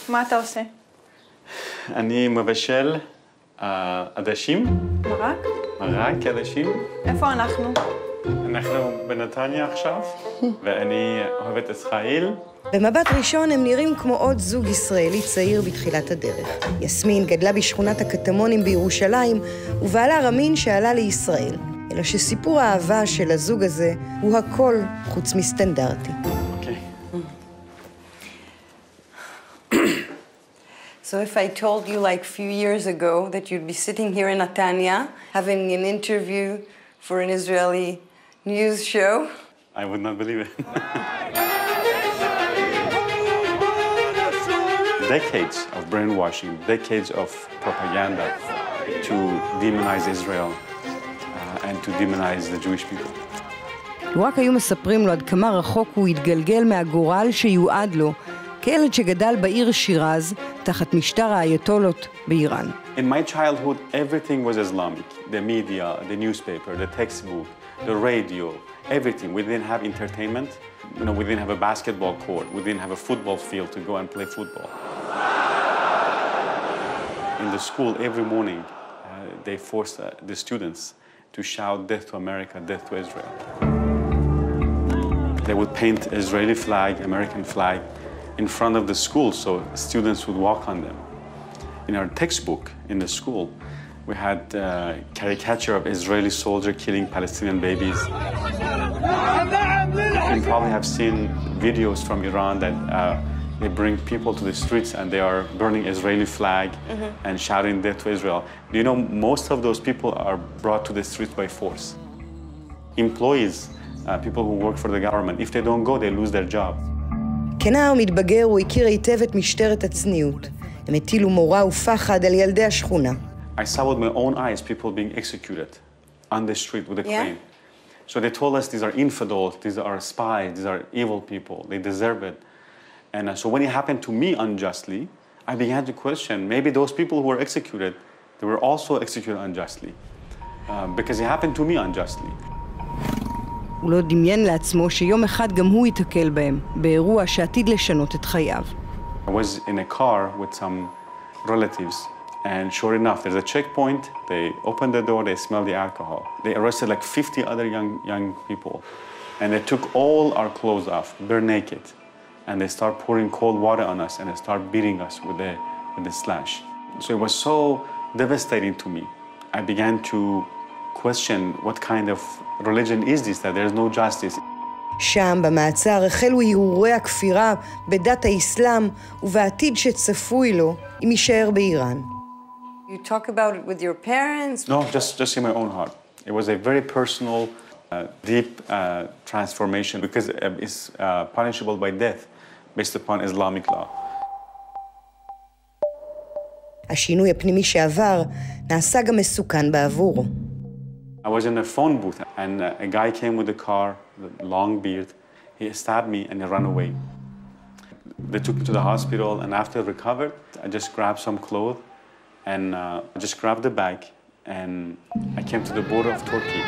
מה אתה עושה? אני מבשל עדשים. מרק? מרק, עדשים. איפה אנחנו? אנחנו בנתניה עכשיו, ואני אוהב את ישראל. במבט ראשון הם נראים כמו עוד זוג ישראלי צעיר בתחילת הדרך. יסמין גדלה בשכונת הקטמונים בירושלים, ובעלה רמין שעלה לישראל. אלא שסיפור האהבה של הזוג הזה הוא הכל חוץ מסטנדרטי. So if I told you like a few years ago that you'd be sitting here in Netanya having an interview for an Israeli news show, I would not believe it. Decades of brainwashing, decades of propaganda to demonize Israel and to demonize the Jewish people. רק היו מספרים לו עד כמה רחוק הוא התגלגל מהגורל שיועד לו, כילד שגדל בעיר שירז, תחת משטר האייתולות באיראן. In my childhood, everything was Islamic. The media, the newspaper, the textbook, the radio, everything. We didn't have entertainment. You know, we didn't have a basketball court. We didn't have a football field to go and play football. In the school, every morning, they forced the students to shout, "Death to America, death to Israel." They would paint Israeli flag, American flag, in front of the school, so students would walk on them. In our textbook in the school, we had a caricature of Israeli soldier killing Palestinian babies. You probably have seen videos from Iran that they bring people to the streets and they are burning Israeli flag and shouting death to Israel. Do you know most of those people are brought to the streets by force? Employees, people who work for the government, if they don't go, they lose their job. כנער מתבגר הוא הכיר היטב את משטרת הצניעות. הם הטילו מורא ופחד על ילדי השכונה. I saw with my own eyes people being executed on the street with a crane. So they told us these are infidels, these are spies, these are evil people, they deserve it. And so when it happened to me unjustly, I began to question, maybe those people who were executed, they were also executed unjustly. Because it happened to me unjustly. הוא לא דמיין לעצמו שיום אחד גם הוא ייתקל בהם, באירוע שעתיד לשנות את חייו. I was in a car with some relatives, and sure enough, there's a checkpoint. They opened the door, they smelled the alcohol. They arrested like 50 other young people, and they took all our clothes off, bare naked, and they start pouring cold water on us, and they start beating us with the slash. So it was so devastating to me. I began to question what kind of religion is this, that there's no justice. שם במעצר החלו הרהורי הכפירה בדת האסלאם ובעתיד שצפוי לו אם יישאר באיראן. You talk about it with your parents? No, just in my own heart. It was a very personal, deep transformation because it's punishable by death based upon Islamic law. השינוי הפנימי שעבר נעשה גם מסוכן בעבורו. I was in a phone booth and a guy came with a car, with a long beard. He stabbed me and he ran away. They took me to the hospital and after I recovered, I just grabbed some clothes and I just grabbed the bag and I came to the border of Turkey.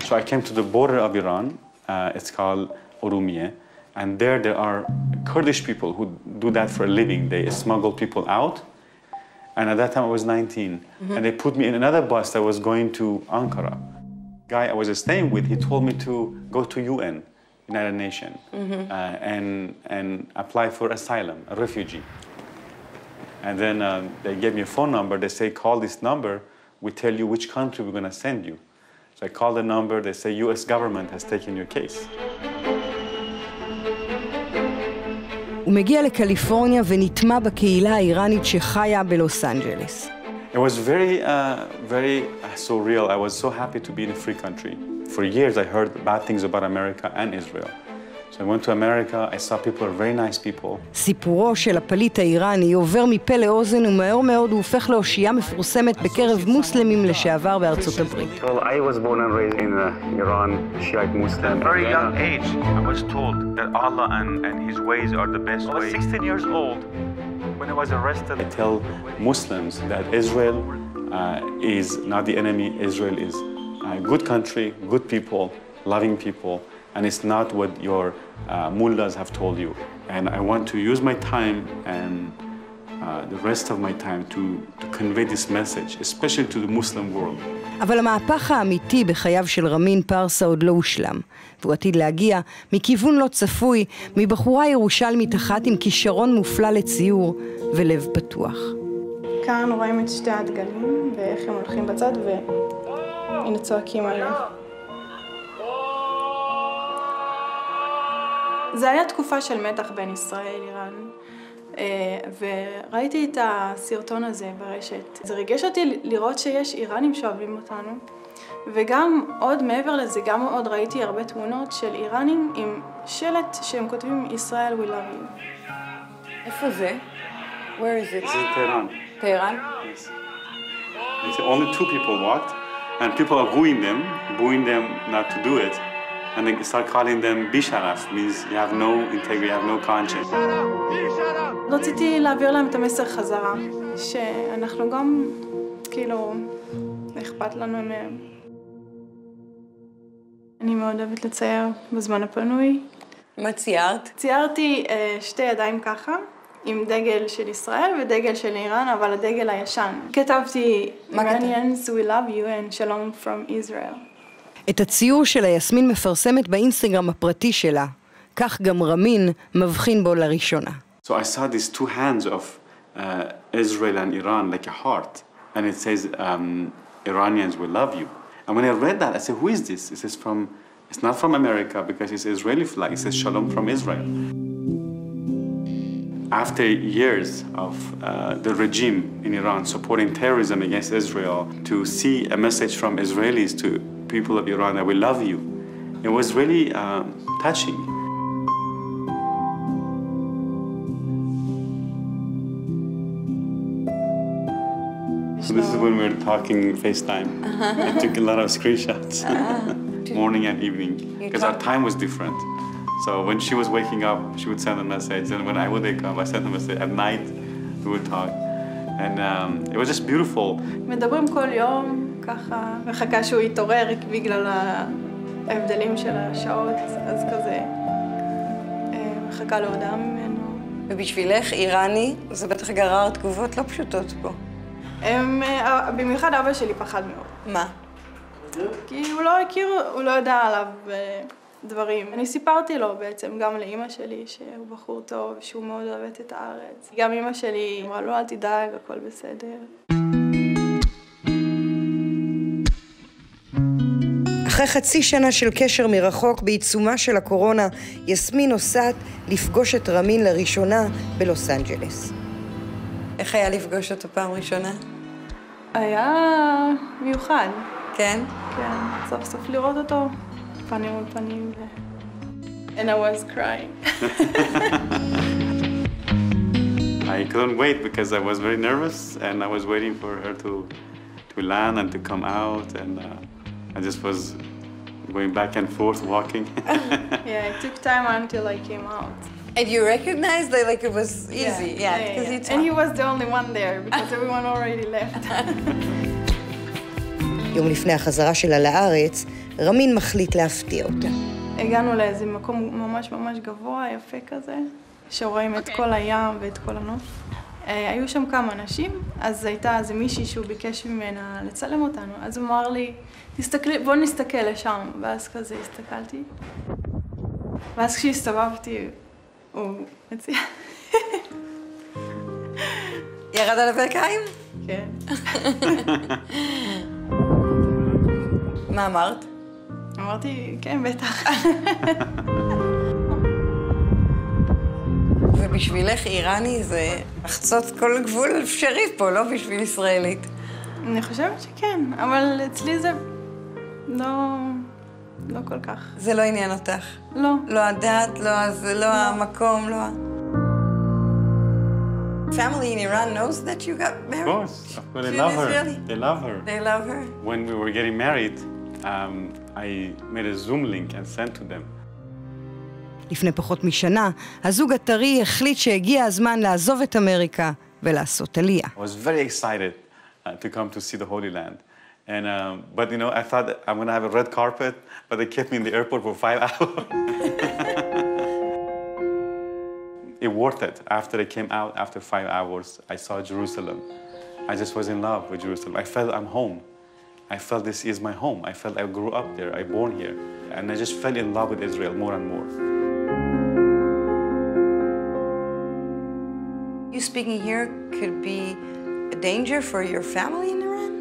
So I came to the border of Iran. It's called Urumiyeh. And there are Kurdish people who do that for a living. They smuggle people out. And at that time I was 19. And they put me in another bus that was going to Ankara. The guy I was staying with, he told me to go to UN, United Nations, and apply for asylum, a refugee. And then they gave me a phone number. They say, call this number. We tell you which country we're going to send you. So I called the number. They say, US government has taken your case. הוא מגיע לקליפורניה ונטמע בקהילה האיראנית שחיה בלוס אנג'לס. It was very surreal. I was so happy to be in a free country. For years I heard bad things about America and Israel. So I went to America, I saw people are very nice people. סיפורו של הפליט האיראני עובר מפה לאוזן ומהר מאוד הוא הופך לאושייה מפורסמת בקרב מוסלמים לשעבר בארצות הברית. Well, I was born and raised in Iran, Shiite Muslim. At a very young age, I was told that Allah and His ways are the best ways. I was 16 years old when I was arrested. I tell Muslims that Israel is not the enemy. Israel is a good country, good people, loving people. And it's not what your mullahs have told you. And I want to use my time and the rest of my time to convey this message, especially to the Muslim world. אבל המהפך האמיתי בחייו של רמין פרסה עוד לא הושלם, והוא עתיד להגיע מכיוון לא צפוי, מבחורה ירושלמית אחת עם כישרון מופלא לציור ולב פתוח. כאן רואים את שתי הדגלים ואיך הם הולכים בצד והנה צועקים עליהם. זה היה תקופה של מתח בין ישראל ואיראן, וראיתי את הסרטון הזה ברשת. זה ריגש אותי לראות שיש איראנים שאוהבים אותנו, וגם עוד מעבר לזה, גם עוד ראיתי הרבה תמונות של איראנים עם שלט שהם כותבים ישראל we love you. איפה זה? Where is it? This is Tehran. Tehran? Yes. It's only 2 people walked, and people are booing them not to do it. And they start calling them bisharaf, means you have no integrity, you have no conscience. רציתי להעביר להם את המסר חזרה, שאנחנו גם, כאילו, אכפת לנו מהם. אני מאוד אוהבת לצייר בזמן הפנוי. מה ציירת? ציירתי 2 ידיים ככה, עם דגל של ישראל ודגל של איראן, אבל הדגל הישן. כתבתי, Iranians we love you and shalom from Israel. את הציור שלה יסמין מפרסמת באינסטגרם הפרטי שלה, כך גם רמין מבחין בו לראשונה. So I saw these 2 hands of Israel and Iran like a heart, and it says Iranians will love you. And when I read that, I said, who is this? It says it's not from America because it's Israeli flag. It says shalom from Israel. After years of the regime in Iran supporting terrorism against Israel, to see a message from Israelis to people of Iran that we love you, it was really touching. So this is when we were talking FaceTime. I took a lot of screenshots, morning and evening, because our time was different. So when she was waking up, she would send a message, and when I would wake up, I sent a message. At night, we would talk, and it was just beautiful. מדברים כל יום, ככה, מחכה שהוא יתעורר בגלל ההבדלים של השעות, אז כזה, מחכה להודעה ממנו. ובשבילך, איראני, זה בטח גרר תגובות לא פשוטות פה. במיוחד אבא שלי פחד מאוד. מה? כי הוא לא הכיר, הוא לא ידע עליו דברים. אני סיפרתי לו בעצם, גם לאמא שלי, שהוא בחור טוב, שהוא מאוד אוהבת את הארץ. גם אמא שלי אמרה לו, אל תדאג, הכל בסדר. אחרי חצי שנה של קשר מרחוק בעיצומה של הקורונה, יסמין נוסעת לפגוש את רמין לראשונה בלוס אנג'לס. איך היה לפגוש אותו פעם ראשונה? היה מיוחד. כן? כן, סוף סוף לראות אותו, פנים מול פנים And I was crying. I couldn't wait because I was very nervous and I was waiting for her to land and to come out, and I just was going back and forth walking. Yeah, it took time until I came out. And you recognized that like it was easy? Yeah. And he was the only one there because everyone already left. יום לפני החזרה שלה לארץ, רמין מחליט להפתיע אותה. הגענו לאיזה מקום ממש ממש גבוה, יפה כזה, שרואים את כל הים ואת כל הנוף. היו שם כמה אנשים, אז הייתה איזה מישהי שהוא ביקש ממנה לצלם אותנו, אז הוא אמר לי, בוא נסתכל לשם, ואז כזה הסתכלתי. ואז כשהסתובבתי, הוא הציע. ירד על הברכיים? כן. מה אמרת? אמרתי, כן, בטח. ובשבילך איראני זה לחצות כל גבול אפשרי פה, לא בשביל ישראלית. אני חושבת שכן, אבל אצלי זה לא כל כך. זה לא עניין אותך? לא. לא הדת, לא המקום, לא... Family in Iran knows that you got married? Of course. They love her. They love her. They love her? When we were getting married, I made a Zoom link and sent to them. לפני פחות משנה, הזוג הטרי החליט שהגיע הזמן לעזוב את אמריקה ולעשות עלייה. I was very excited to come to see the Holy Land. And, but you know, I thought I'm going to have a red carpet, but they kept me in the airport for 5 hours. it worth it. After I came out, after 5 hours, I saw Jerusalem. I just was in love with Jerusalem. I felt I'm home. I felt this is my home. I felt I grew up there, I born here. And I just fell in love with Israel more and more. You speaking here could be a danger for your family in Iran?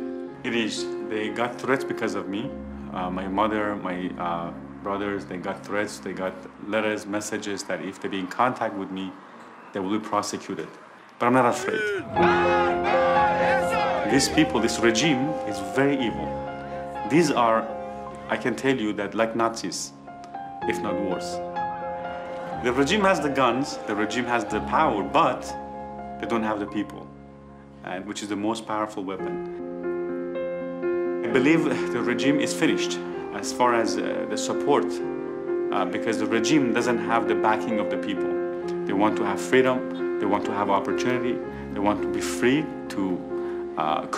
It is. They got threats because of me. My mother, my brothers, they got threats. They got letters, messages that if they be in contact with me, they will be prosecuted. But I'm not afraid. These people, this regime is very evil. These are, I can tell you that like Nazis, if not worse. The regime has the guns, the regime has the power, but they don't have the people, and which is the most powerful weapon. I believe the regime is finished as far as the support, because the regime doesn't have the backing of the people. They want to have freedom, they want to have opportunity, they want to be free to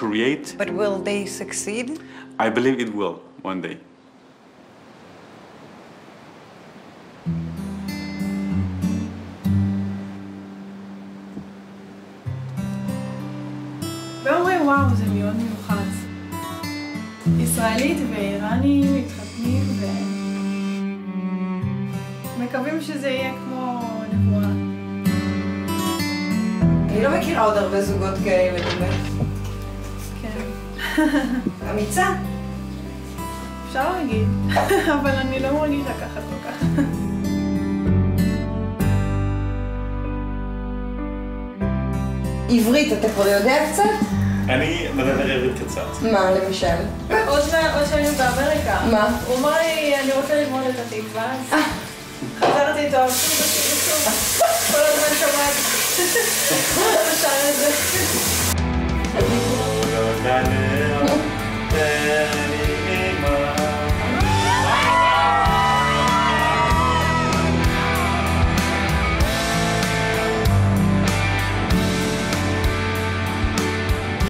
create. But will they succeed? I believe it will one day. ואומרים וואו, זה מאוד מיוחד. ישראלית ואיראני מתחתנים ומקווים שזה יהיה כמו נבואה. אני לא מכירה עוד הרבה זוגות כאלה, באמת. כן. אמיצה? אפשר להגיד, אבל אני לא מרגישה ככה כל כך. עברית, אתה כבר יודע קצת? אני מדבר עברית קצת. מה, למשל? עוד שהיינו באמריקה. מה? הוא אמר לי, אני רוצה ללמוד את התקווה, אז חזרתי איתו, שוב, כל הזמן שמעתי. שר את זה.